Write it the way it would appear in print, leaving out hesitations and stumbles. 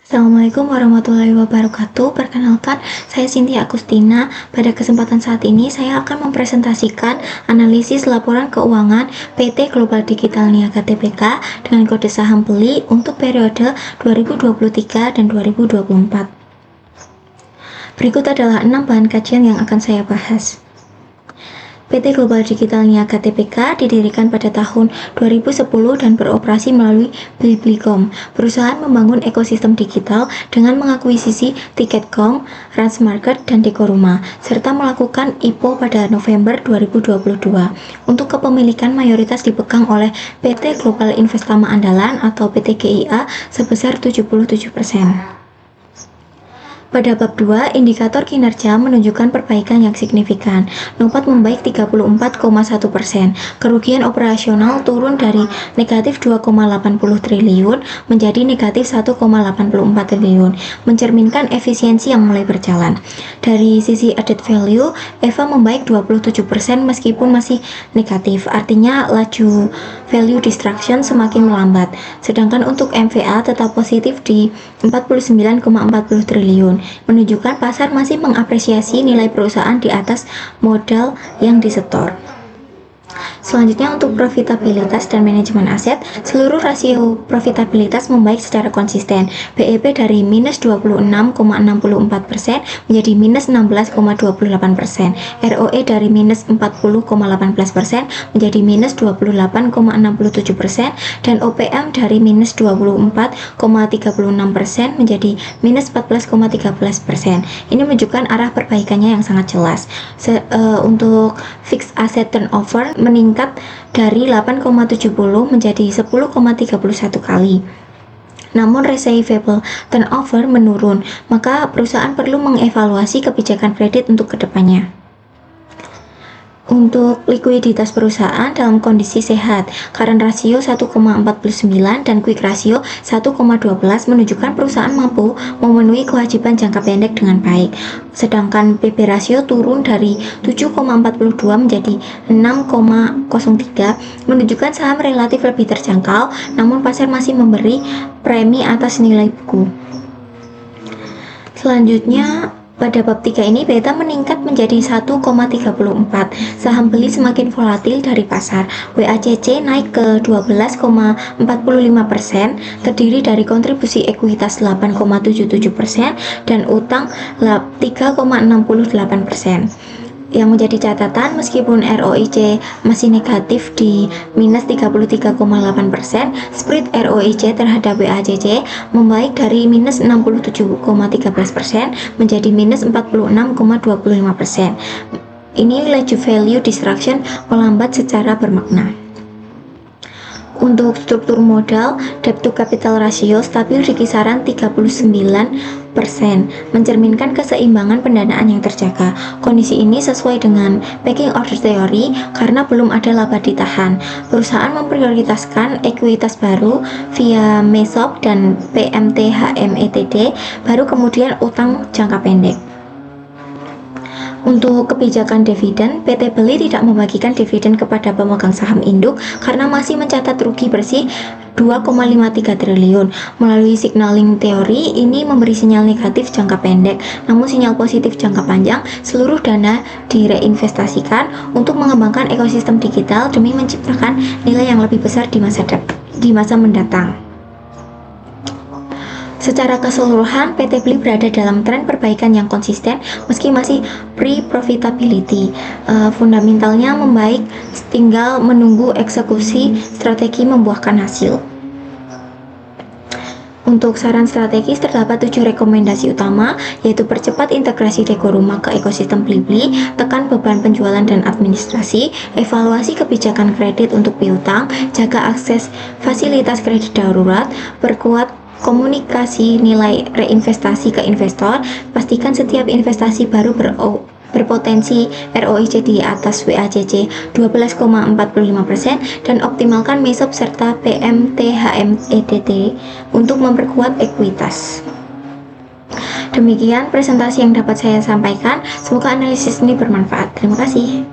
Assalamualaikum warahmatullahi wabarakatuh. Perkenalkan, saya Cynthia Agustina. Pada kesempatan saat ini, saya akan mempresentasikan analisis laporan keuangan PT Global Digital Niaga Tbk dengan kode saham beli untuk periode 2023 dan 2024. Berikut adalah 6 bahan kajian yang akan saya bahas. PT Global Digital Niaga Tbk didirikan pada tahun 2010 dan beroperasi melalui Blibli.com. Perusahaan membangun ekosistem digital dengan mengakuisisi Tiket.com, Transmarket, dan Dekoruma, serta melakukan IPO pada November 2022. Untuk kepemilikan mayoritas dipegang oleh PT Global Investama Andalan atau PT GIA sebesar 77%. Pada bab 2, indikator kinerja menunjukkan perbaikan yang signifikan. NOPAT membaik 34,1%. Kerugian operasional turun dari negatif 2,80 triliun menjadi negatif 1,84 triliun, mencerminkan efisiensi yang mulai berjalan. Dari sisi added value, EVA membaik 27% meskipun masih negatif, artinya laju value destruction semakin melambat. Sedangkan untuk MVA tetap positif di 49,40 triliun, menunjukkan pasar masih mengapresiasi nilai perusahaan di atas modal yang disetor. Selanjutnya untuk profitabilitas dan manajemen aset, seluruh rasio profitabilitas membaik secara konsisten. BEP dari minus 26,64% menjadi minus 16,28%. ROE dari minus 40,18% menjadi minus 28,67%, dan OPM dari minus 24,36% menjadi minus 14,13%. Ini menunjukkan arah perbaikannya yang sangat jelas. Untuk fixed asset turnover meningkat dari 8,70 menjadi 10,31 kali. Namun receivable turnover menurun, maka perusahaan perlu mengevaluasi kebijakan kredit untuk kedepannya. Untuk likuiditas perusahaan dalam kondisi sehat, current ratio 1,49 dan quick ratio 1,12 menunjukkan perusahaan mampu memenuhi kewajiban jangka pendek dengan baik. Sedangkan PB ratio turun dari 7,42 menjadi 6,03, menunjukkan saham relatif lebih terjangkau, namun pasar masih memberi premi atas nilai buku. Selanjutnya, pada bab 3 ini beta meningkat menjadi 1,34. Saham beli semakin volatil dari pasar. WACC naik ke 12,45%, terdiri dari kontribusi ekuitas 8,77% dan utang 3,68%. Yang menjadi catatan, meskipun ROIC masih negatif di minus 33,8%, spread ROIC terhadap WACC membaik dari minus 67,13% menjadi minus 46,25%. Ini laju value destruction melambat secara bermakna. Untuk struktur modal, debt to capital ratio stabil di kisaran 39%, mencerminkan keseimbangan pendanaan yang terjaga. Kondisi ini sesuai dengan pecking order theory karena belum ada laba ditahan. Perusahaan memprioritaskan ekuitas baru via MESOP dan PMTHMETD, baru kemudian utang jangka pendek. Untuk kebijakan dividen, PT Beli tidak membagikan dividen kepada pemegang saham induk karena masih mencatat rugi bersih 2,53 triliun. Melalui signaling teori, ini memberi sinyal negatif jangka pendek, namun sinyal positif jangka panjang. Seluruh dana direinvestasikan untuk mengembangkan ekosistem digital demi menciptakan nilai yang lebih besar di masa mendatang. Secara keseluruhan, PT Beli berada dalam tren perbaikan yang konsisten meski masih pre-profitability. Fundamentalnya membaik, tinggal menunggu eksekusi strategi membuahkan hasil. Untuk saran strategis terdapat 7 rekomendasi utama, yaitu percepat integrasi Dekoruma ke ekosistem Blibli, tekan beban penjualan dan administrasi, evaluasi kebijakan kredit untuk piutang, jaga akses fasilitas kredit darurat, perkuat komunikasi nilai reinvestasi ke investor, pastikan setiap investasi baru berpotensi ROIC di atas WACC 12,45%, dan optimalkan MESOP serta PMTHMETD untuk memperkuat ekuitas. Demikian presentasi yang dapat saya sampaikan. Semoga analisis ini bermanfaat. Terima kasih.